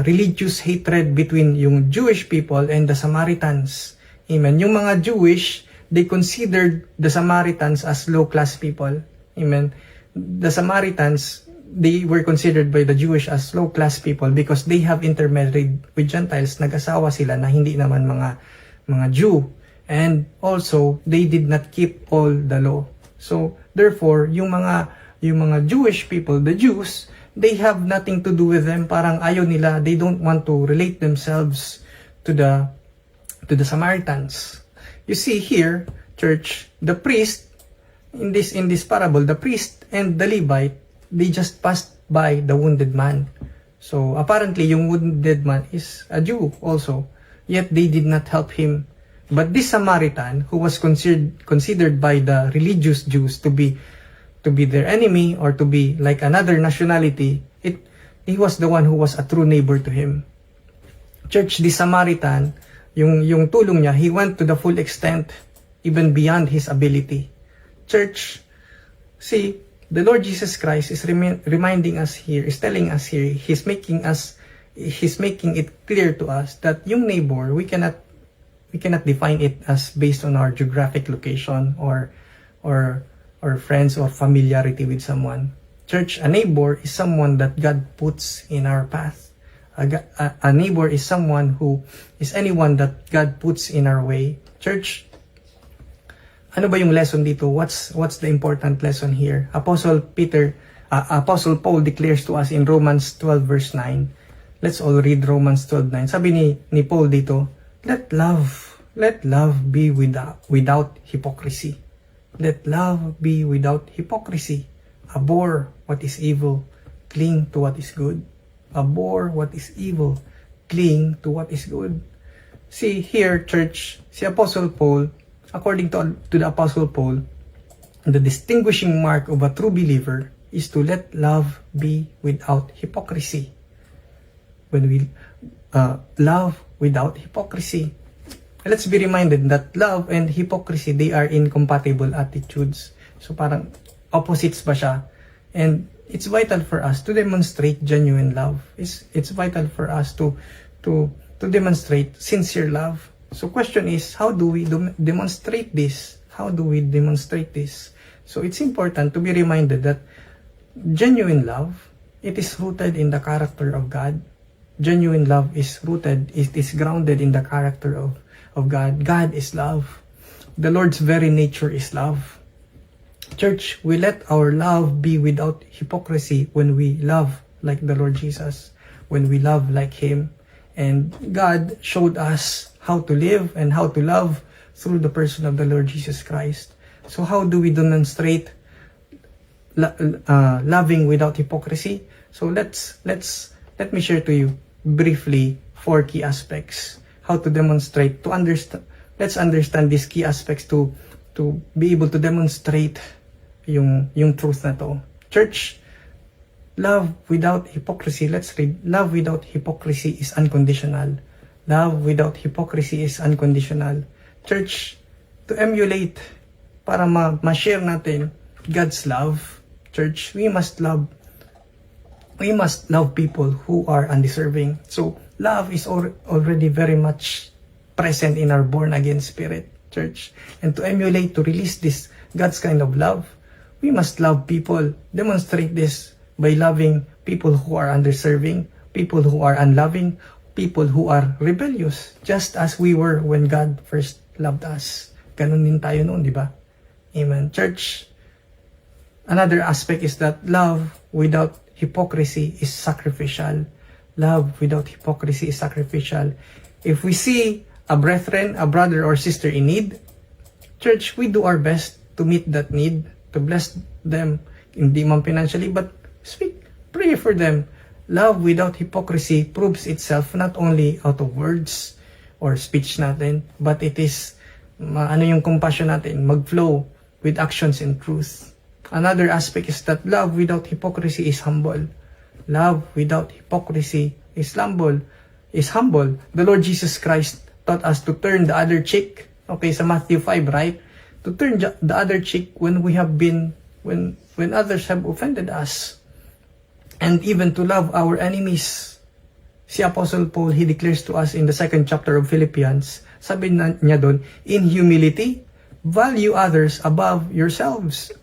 religious hatred between yung Jewish people and the Samaritans. Amen. Yung mga Jewish, they considered the Samaritans as low-class people. Amen. The Samaritans, they were considered by the Jewish as low-class people because they have intermarried with Gentiles. Nag-asawa sila na hindi naman mga Jew. And also, they did not keep all the law. So, therefore, yung mga Jewish people, the Jews, they have nothing to do with them. Parang ayaw nila, they don't want to relate themselves to the Samaritans. You see here, church, the priest, in this parable, the priest and the Levite, they just passed by the wounded man. So, apparently, yung wounded man is a Jew also. Yet, they did not help him. But this Samaritan, who was considered by the religious Jews to be their enemy or to be like another nationality, he was the one who was a true neighbor to him. Church, this Samaritan, yung tulong niya, he went to the full extent, even beyond his ability. Church, see, the Lord Jesus Christ is reminding us here, is telling us here, He's making us He's making it clear to us that yung neighbor, we cannot define it as based on our geographic location or friends or familiarity with someone. Church, a neighbor is someone that God puts in our path. A neighbor is someone who is anyone that God puts in our way. Church, ano ba yung lesson dito? What's the important lesson here? Apostle Paul declares to us in Romans 12 verse 9. Let's all read Romans 12:9. Sabi ni Paul dito, let love be without hypocrisy. Let love be without hypocrisy. Abhor what is evil, cling to what is good. Abhor what is evil, cling to what is good. See here, church, si Apostle Paul, according to the Apostle Paul, the distinguishing mark of a true believer is to let love be without hypocrisy. When we love without hypocrisy, let's be reminded that love and hypocrisy, they are incompatible attitudes. So parang opposites ba siya? And it's vital for us to demonstrate genuine love. It's vital for us to demonstrate sincere love. So question is, how do we demonstrate this? How do we demonstrate this? So it's important to be reminded that genuine love, it is rooted in the character of God. Genuine love is rooted, it is grounded in the character of God. God is love. The Lord's very nature is love. Church, we let our love be without hypocrisy when we love like the Lord Jesus, when we love like Him. And God showed us how to live and how to love through the person of the Lord Jesus Christ. So how do we demonstrate loving without hypocrisy? So let me share to you briefly 4 key aspects how to demonstrate, to understand. Let's understand these key aspects to be able to demonstrate yung truth na to. Church, love without hypocrisy. Let's read. Love without hypocrisy is unconditional. Love without hypocrisy is unconditional. Church, to emulate, para ma-share natin God's love, church, we must love people who are undeserving. So, love is already very much present in our born-again spirit, church. And to emulate, to release this God's kind of love, we must love people. Demonstrate this by loving people who are undeserving, people who are unloving, people who are rebellious, just as we were when God first loved us. Ganun din tayo noon, di ba? Amen. Church, another aspect is that love without hypocrisy is sacrificial. Love without hypocrisy is sacrificial. If we see a brethren, a brother or sister in need, church, we do our best to meet that need, to bless them, hindi man financially, but pray for them. Love without hypocrisy proves itself not only out of words or speech natin, but it is, yung compassion natin, mag-flow with actions and truth. Another aspect is that love without hypocrisy is humble. Love without hypocrisy is humble. The Lord Jesus Christ taught us to turn the other cheek. Okay, sa Matthew 5, right? To turn the other cheek when others have offended us. And even to love our enemies. Si Apostle Paul, he declares to us in the 2nd chapter of Philippians, sabi niya doon, in humility, value others above ourselves,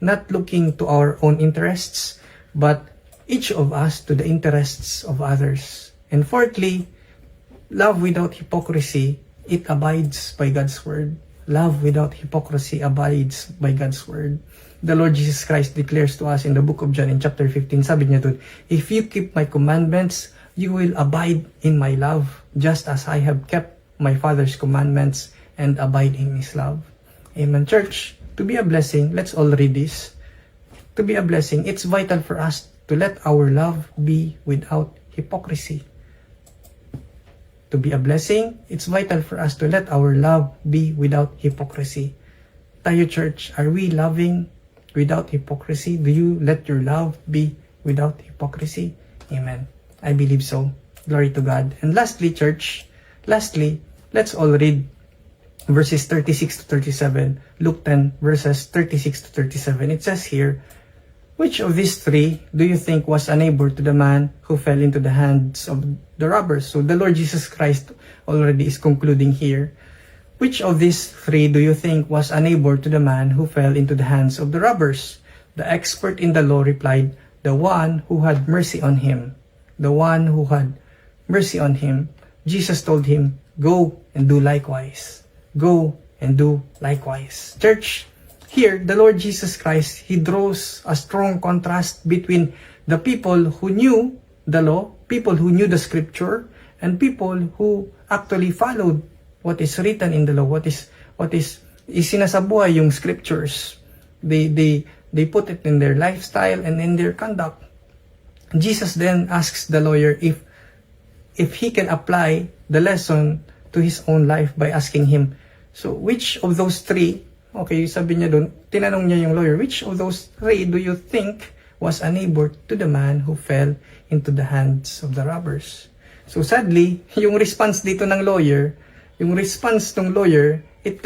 not looking to our own interests, but each of us to the interests of others. And fourthly, love without hypocrisy, it abides by God's word. Love without hypocrisy abides by God's word. The Lord Jesus Christ declares to us in the book of John in chapter 15, sabi niya doon, if you keep my commandments, you will abide in my love, just as I have kept my Father's commandments and abide in His love. Amen. Church, to be a blessing, let's all read this. To be a blessing, it's vital for us to let our love be without hypocrisy. To be a blessing, it's vital for us to let our love be without hypocrisy. Tayo, church, are we loving without hypocrisy? Do you let your love be without hypocrisy? Amen. I believe so. Glory to God. And lastly, church, let's all read verses 36 to 37, Luke 10, verses 36 to 37. It says here, which of these three do you think was a neighbor to the man who fell into the hands of the robbers? So the Lord Jesus Christ already is concluding here. Which of these three do you think was a neighbor to the man who fell into the hands of the robbers? The expert in the law replied, the one who had mercy on him. The one who had mercy on him. Jesus told him, go and do likewise. Go and do likewise. Church, here, the Lord Jesus Christ, He draws a strong contrast between the people who knew the law, people who knew the scripture, and people who actually followed what is written in the law, what is isinasabuhay yung scriptures. They put it in their lifestyle and in their conduct. Jesus then asks the lawyer if he can apply the lesson to his own life by asking him, so which of those three, okay, sabi niya doon, tinanong niya yung lawyer, which of those three do you think was a neighbor to the man who fell into the hands of the robbers? So sadly, yung response dito ng lawyer, it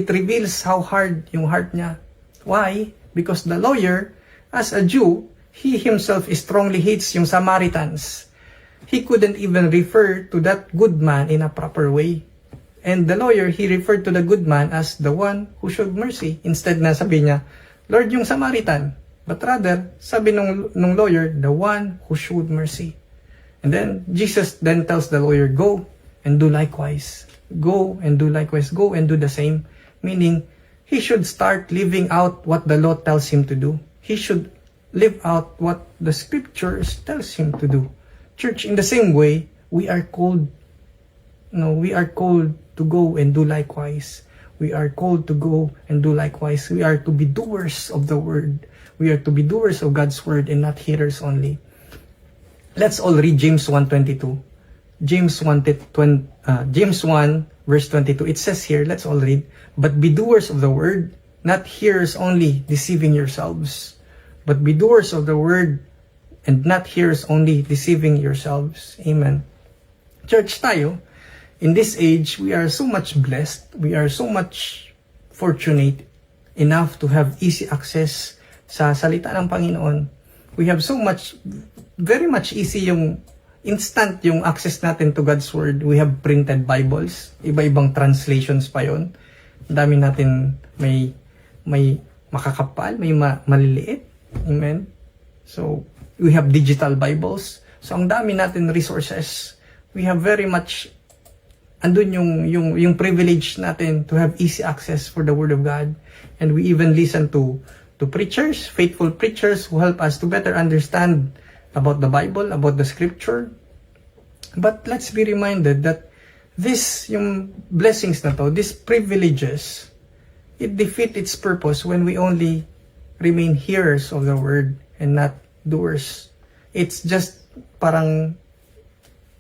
reveals how hard yung heart niya. Why? Because the lawyer, as a Jew, he himself strongly hates yung Samaritans. He couldn't even refer to that good man in a proper way. And the lawyer, he referred to the good man as the one who showed mercy. Instead na sabi niya, Lord, yung Samaritan. But rather, sabi nung lawyer, the one who showed mercy. And then, Jesus then tells the lawyer, go and do likewise. Go and do likewise. Go and do the same. Meaning, he should start living out what the law tells him to do. He should live out what the scriptures tells him to do. Church, in the same way, we are called to go and do likewise. We are called to go and do likewise. We are to be doers of the word. We are to be doers of God's word and not hearers only. Let's all read James 1:22. James 1 verse 22. It says here, let's all read, but be doers of the word, not hearers only, deceiving yourselves. But be doers of the word and not hearers only, deceiving yourselves. Amen. Church, tayo, in this age, we are so much blessed. We are so much fortunate enough to have easy access sa salita ng Panginoon. We have so much, very much easy yung instant yung access natin to God's Word. We have printed Bibles. Iba-ibang translations pa yon. Dami natin may makakapal, may maliliit. Amen. So, we have digital Bibles. So, ang dami natin resources. We have very much andun yung privilege natin to have easy access for the Word of God. And we even listen to preachers, faithful preachers who help us to better understand about the Bible, about the Scripture. But let's be reminded that yung blessings na to, these privileges, it defeat its purpose when we only remain hearers of the Word and not doers. It's just parang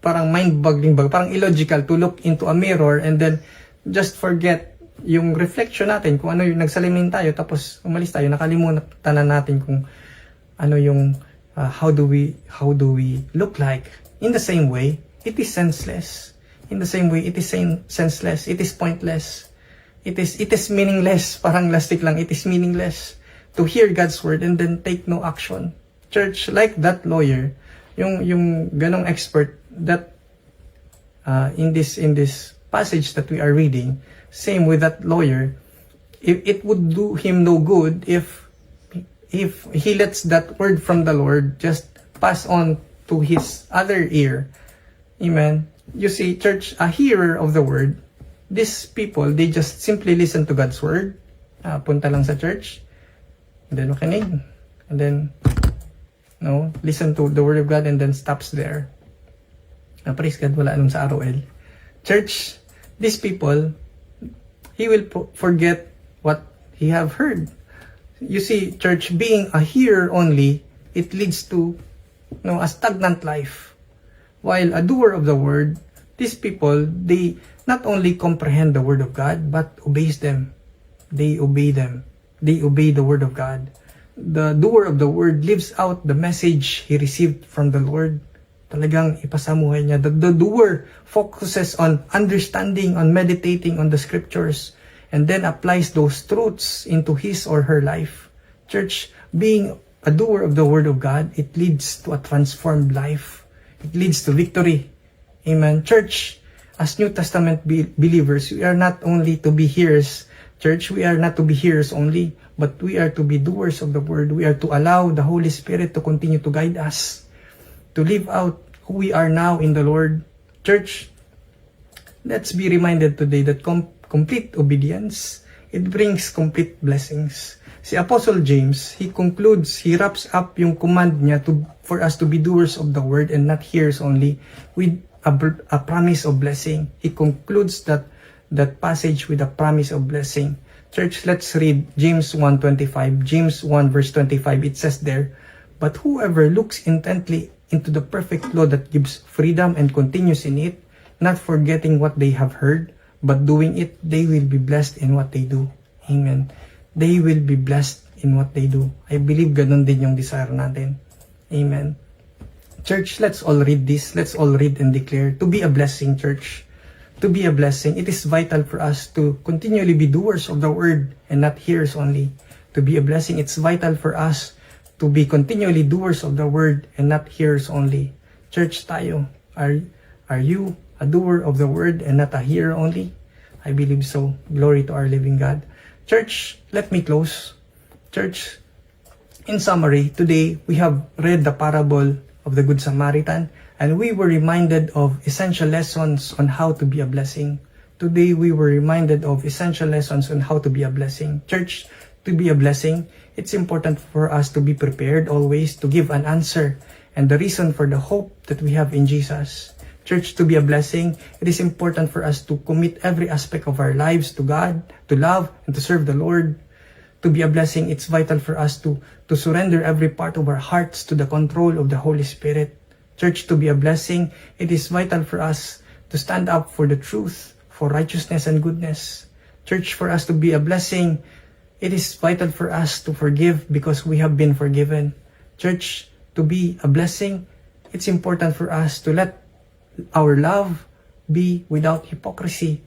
mind-boggling, parang illogical to look into a mirror and then just forget yung reflection natin, kung ano yung nagsalimin tayo, tapos umalis tayo, nakalimutan na natin kung ano yung how do we look like. In the same way, it is senseless. In the same way, it is senseless. It is pointless. It is meaningless. Parang lastik lang. It is meaningless to hear God's word and then take no action. Church, like that lawyer, yung ganong expert that in this passage that we are reading, same with that lawyer, it would do him no good if he lets that word from the Lord just pass on to his other ear. Amen. You see, church, a hearer of the word, these people, they just simply listen to God's word, punta lang sa church, and then makinig, and then listen to the word of God and then stops there. Praise God, wala anong sa ROL. Church, these people, he will forget what he have heard. You see, church, being a hearer only, it leads to a stagnant life. While a doer of the word, these people, they not only comprehend the word of God, but obeys them. They obey them. They obey the word of God. The doer of the word lives out the message he received from the Lord. Talagang ipasamuhay niya. The doer focuses on understanding, on meditating on the scriptures, and then applies those truths into his or her life. Church, being a doer of the Word of God, it leads to a transformed life. It leads to victory. Amen. Church, as New Testament believers, we are not only to be hearers. Church, we are not to be hearers only, but we are to be doers of the Word. We are to allow the Holy Spirit to continue to guide us, to live out who we are now in the Lord. Church, let's be reminded today that complete obedience, it brings complete blessings. Si Apostle James, he concludes, he wraps up yung command niya for us to be doers of the Word and not hearers only with a promise of blessing. He concludes that passage with a promise of blessing. Church, let's read James 1:25. James 1 verse 25, it says there, "But whoever looks intently into the perfect law that gives freedom and continues in it, not forgetting what they have heard, but doing it, they will be blessed in what they do." Amen. They will be blessed in what they do. I believe ganun din yung desire natin. Amen. Church, let's all read this. Let's all read and declare to be a blessing, church. To be a blessing, it is vital for us to continually be doers of the Word and not hearers only. To be a blessing, it's vital for us to be continually doers of the Word and not hearers only. Church tayo, are you a doer of the Word and not a hearer only? I believe so. Glory to our living God. Church, let me close. Church, in summary, today we have read the parable of the Good Samaritan, and we were reminded of essential lessons on how to be a blessing. Today we were reminded of essential lessons on how to be a blessing. Church, to be a blessing, it's important for us to be prepared always to give an answer and the reason for the hope that we have in Jesus. Church, to be a blessing, it is important for us to commit every aspect of our lives to God, to love and to serve the Lord. To be a blessing, it's vital for us to surrender every part of our hearts to the control of the Holy Spirit. Church, to be a blessing, it is vital for us to stand up for the truth, for righteousness and goodness. Church, for us to be a blessing, it is vital for us to forgive because we have been forgiven. Church, to be a blessing, it's important for us to let our love be without hypocrisy.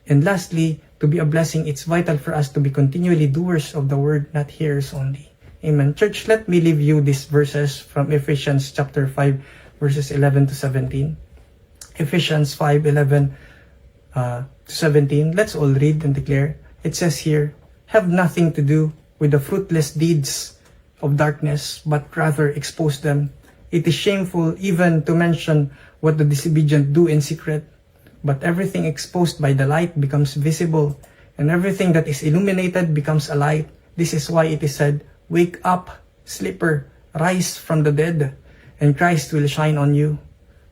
And lastly, to be a blessing, it's vital for us to be continually doers of the Word, not hearers only. Amen. Church, let me leave you these verses from Ephesians chapter 5, verses 11 to 17. Ephesians 5:11 to 17. Let's all read and declare. It says here, "Have nothing to do with the fruitless deeds of darkness, but rather expose them. It is shameful even to mention what the disobedient do in secret. But everything exposed by the light becomes visible, and everything that is illuminated becomes a light. This is why it is said, 'Wake up, sleeper, rise from the dead, and Christ will shine on you.'"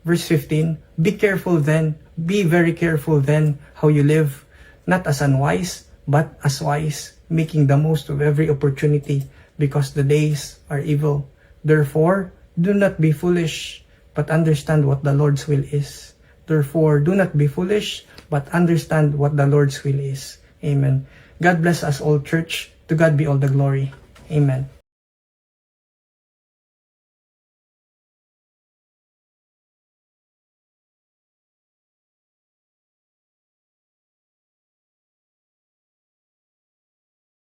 Verse 15, "Be careful then, be very careful then how you live, not as unwise, but as wise, making the most of every opportunity, because the days are evil. Therefore, do not be foolish, but understand what the Lord's will is." Therefore, do not be foolish, but understand what the Lord's will is. Amen. God bless us all, church. To God be all the glory. Amen.